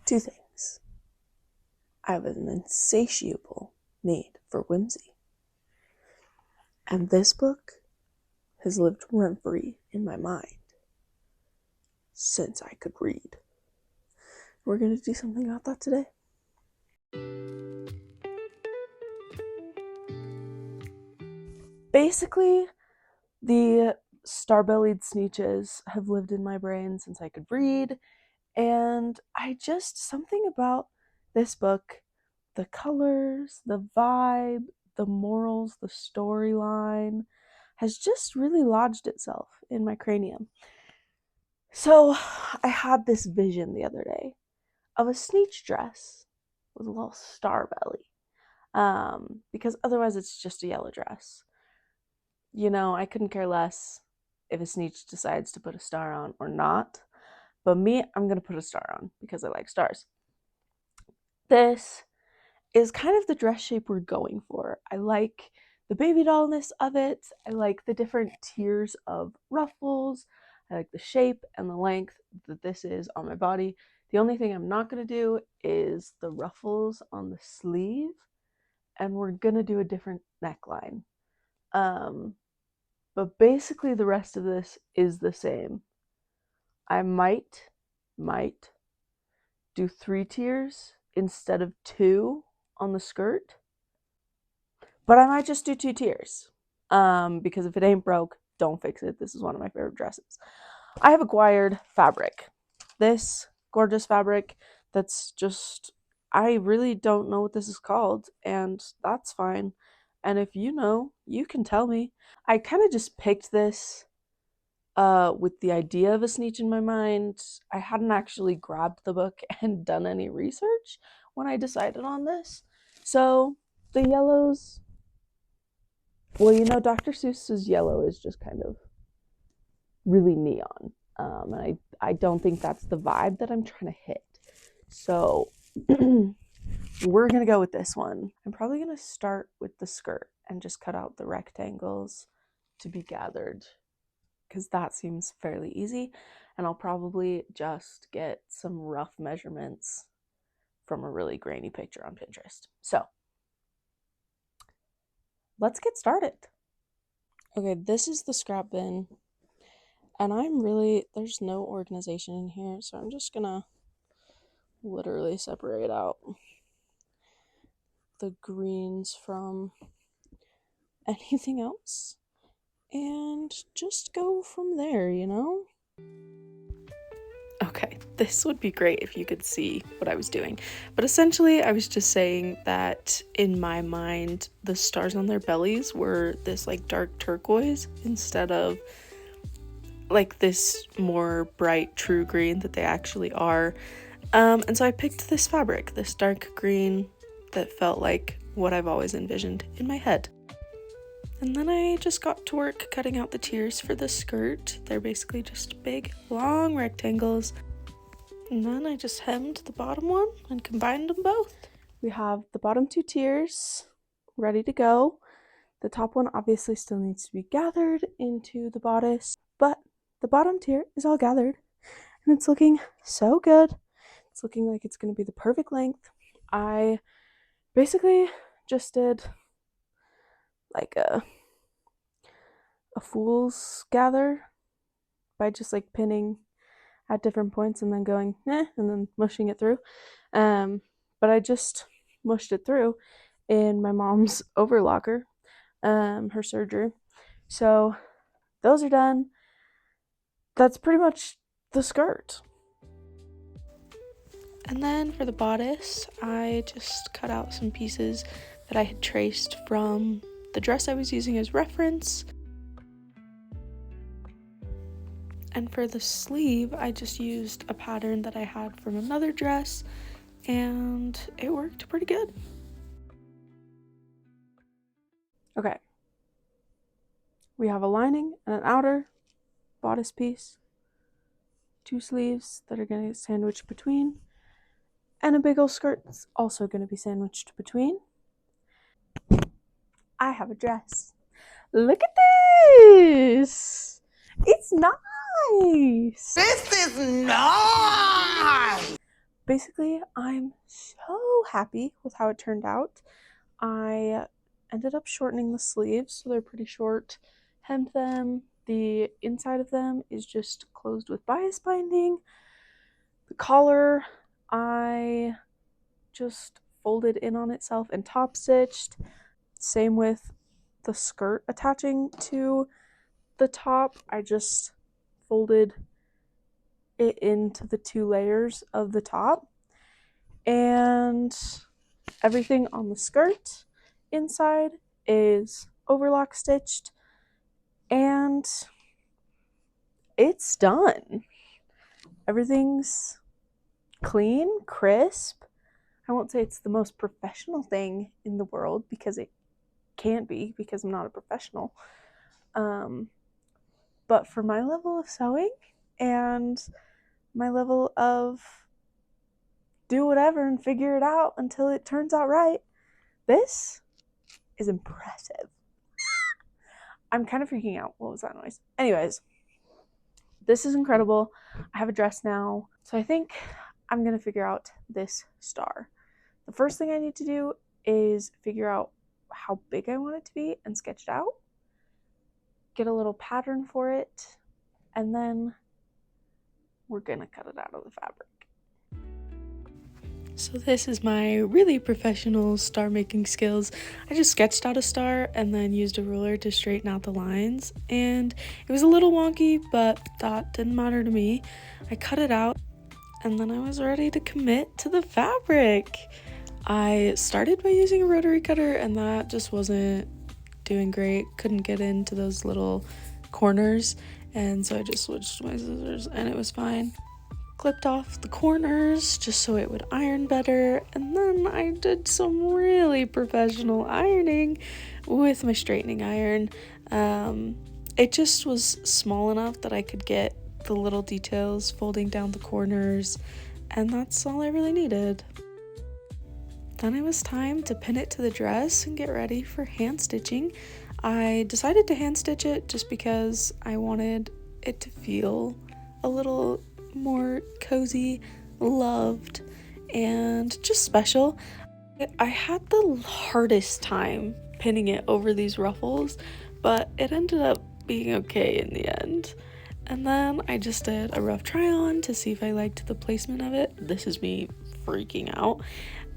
Two things. I have an insatiable need for whimsy. And this book has lived rent-free in my mind since I could read. We're going to do something about that today. Basically, the star-bellied Sneetches have lived in my brain since I could read, and something about this book, the colors, the vibe, the morals, the storyline, has just really lodged itself in my cranium. So I had this vision the other day of a Sneetch dress with a little star belly, because otherwise it's just a yellow dress. You know, I couldn't care less if a Sneetch decides to put a star on or not, but me, I'm gonna put a star on because I like stars. This is kind of the dress shape we're going for. I like the baby dollness of it. I like the different tiers of ruffles. I like the shape and the length that this is on my body. The only thing I'm not going to do is the ruffles on the sleeve, and we're going to do a different neckline. But basically the rest of this is the same. I might do 3 tiers instead of 2 on the skirt, but I might just do 2 tiers, because if it ain't broke, don't fix it. This is one of my favorite dresses. I have acquired fabric, this gorgeous fabric that's just, I really don't know what this is called, and that's fine. And if you know, you can tell me. I kind of just picked this with the idea of a Sneetch in my mind. I hadn't actually grabbed the book and done any research when I decided on this. So the yellows, well, you know, Dr. Seuss's yellow is just kind of really neon. And I don't think that's the vibe that I'm trying to hit. So we're going to go with this one. I'm probably going to start with the skirt and just cut out the rectangles to be gathered, because that seems fairly easy. And I'll probably just get some rough measurements from a really grainy picture on Pinterest. So let's get started. Okay, this is the scrap bin, and there's no organization in here, so I'm just gonna literally separate out the greens from anything else and just go from there, you know? Okay, this would be great if you could see what I was doing. But essentially, I was just saying that in my mind, the stars on their bellies were this like dark turquoise instead of like this more bright true green that they actually are. And so I picked this fabric, this dark green that felt like what I've always envisioned in my head. And then I just got to work cutting out the tiers for the skirt. They're basically just big, long rectangles. And then I just hemmed the bottom one and combined them both. We have the bottom 2 tiers ready to go. The top one obviously still needs to be gathered into the bodice, but the bottom tier is all gathered, and it's looking so good. It's looking like it's going to be the perfect length. I basically just did like a fool's gather by just like pinning at different points and then going and then mushing it through. But I just mushed it through in my mom's overlocker, her serger. So those are done. That's pretty much the skirt. And then for the bodice, I just cut out some pieces that I had traced from the dress I was using as reference. And for the sleeve, I just used a pattern that I had from another dress, and it worked pretty good. Okay. We have a lining and an outer bodice piece, 2 sleeves that are going to get sandwiched between, and a big old skirt that's also going to be sandwiched between. I have a dress. Look at this! It's nice! This is nice! basically, I'm so happy with how it turned out. I ended up shortening the sleeves, so they're pretty short. Hemmed them. The inside of them is just closed with bias binding. The collar, I just folded in on itself and top stitched. Same with the skirt attaching to the top. I just folded it into the 2 layers of the top. And everything on the skirt inside is overlock stitched, and it's done. Everything's clean, crisp. I won't say it's the most professional thing in the world because it can't be, because I'm not a professional. But for my level of sewing and my level of do whatever and figure it out until it turns out right, this is impressive. I'm kind of freaking out. What was that noise? Anyways, this is incredible. I have a dress now. So I think I'm going to figure out this star. The first thing I need to do is figure out how big I want it to be and sketch it out. Get a little pattern for it. And then we're going to cut it out of the fabric. So this is my really professional star making skills. I just sketched out a star and then used a ruler to straighten out the lines, and it was a little wonky, but that didn't matter to me. I cut it out and then I was ready to commit to the fabric. I started by using a rotary cutter and that just wasn't doing great. Couldn't get into those little corners, and so I just switched to my scissors and it was fine. Clipped off the corners just so it would iron better, and then I did some really professional ironing with my straightening iron. It just was small enough that I could get the little details folding down the corners, and that's all I really needed. Then it was time to pin it to the dress and get ready for hand stitching. I decided to hand stitch it just because I wanted it to feel a little more cozy, loved, and just special. I had the hardest time pinning it over these ruffles, but it ended up being okay in the end. And then I just did a rough try on to see if I liked the placement of it. This is me freaking out.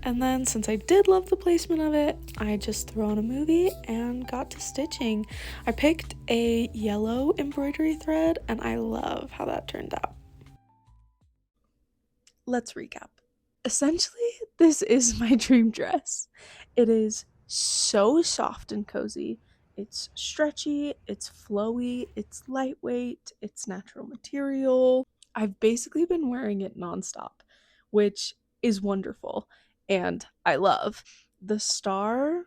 And then since I did love the placement of it, I just threw on a movie and got to stitching. I picked a yellow embroidery thread and I love how that turned out. Let's recap. Essentially, this is my dream dress. It is so soft and cozy. It's stretchy, it's flowy, it's lightweight, it's natural material. I've basically been wearing it nonstop, which is wonderful and I love. The star,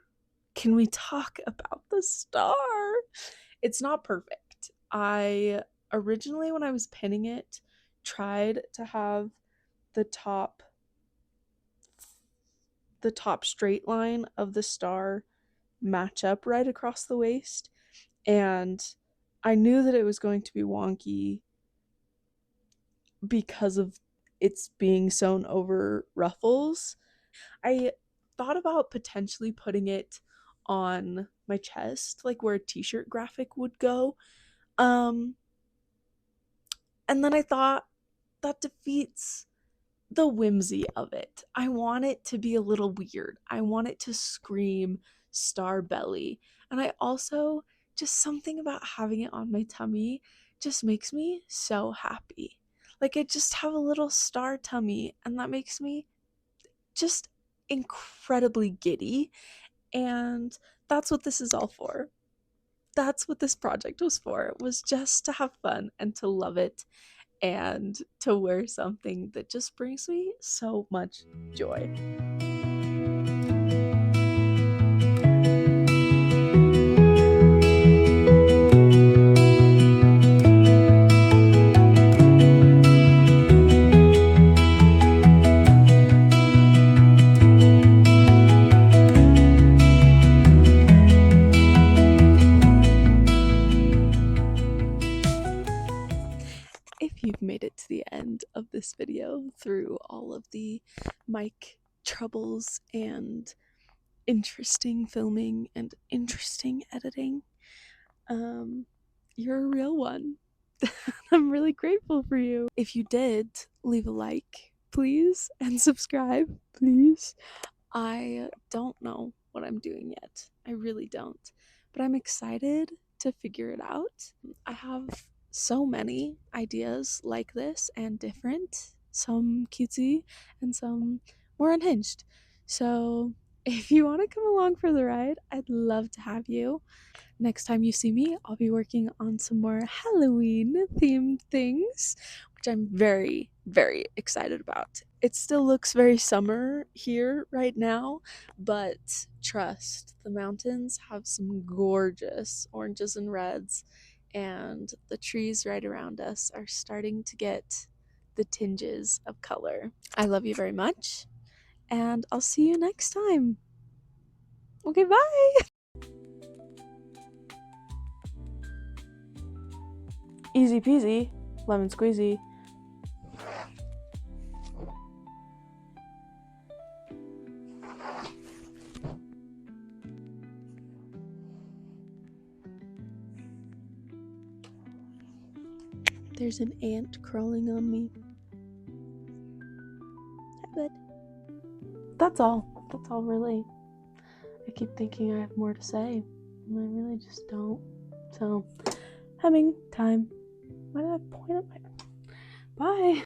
can we talk about the star? It's not perfect. I originally, when I was pinning it, tried to have the top straight line of the star match up right across the waist, and I knew that it was going to be wonky because of it's being sewn over ruffles. I thought about potentially putting it on my chest, like where a t-shirt graphic would go, and then I thought that defeats the whimsy of it. I want it to be a little weird. I want it to scream star belly. And I also, just something about having it on my tummy just makes me so happy. Like I just have a little star tummy and that makes me just incredibly giddy. And that's what this is all for. That's what this project was for. It was just to have fun and to love it, and to wear something that just brings me so much joy. If you've made it to the end of this video through all of the mic troubles and interesting filming and interesting editing. You're a real one. I'm really grateful for you. If you did, leave a like, please, and subscribe, please. I don't know what I'm doing yet. I really don't. But I'm excited to figure it out. I have so many ideas like this and different, some cutesy and some more unhinged. So if you want to come along for the ride, I'd love to have you. Next time you see me, I'll be working on some more Halloween themed things, which I'm very, very excited about. It still looks very summer here right now, but trust, the mountains have some gorgeous oranges and reds, and the trees right around us are starting to get the tinges of color. I love you very much, and I'll see you next time. Okay, bye! Easy peasy, lemon squeezy. There's an ant crawling on me. Hi, bud. That's all. That's all, really. I keep thinking I have more to say, and I really just don't. So, having time. Why did I point at my... Bye!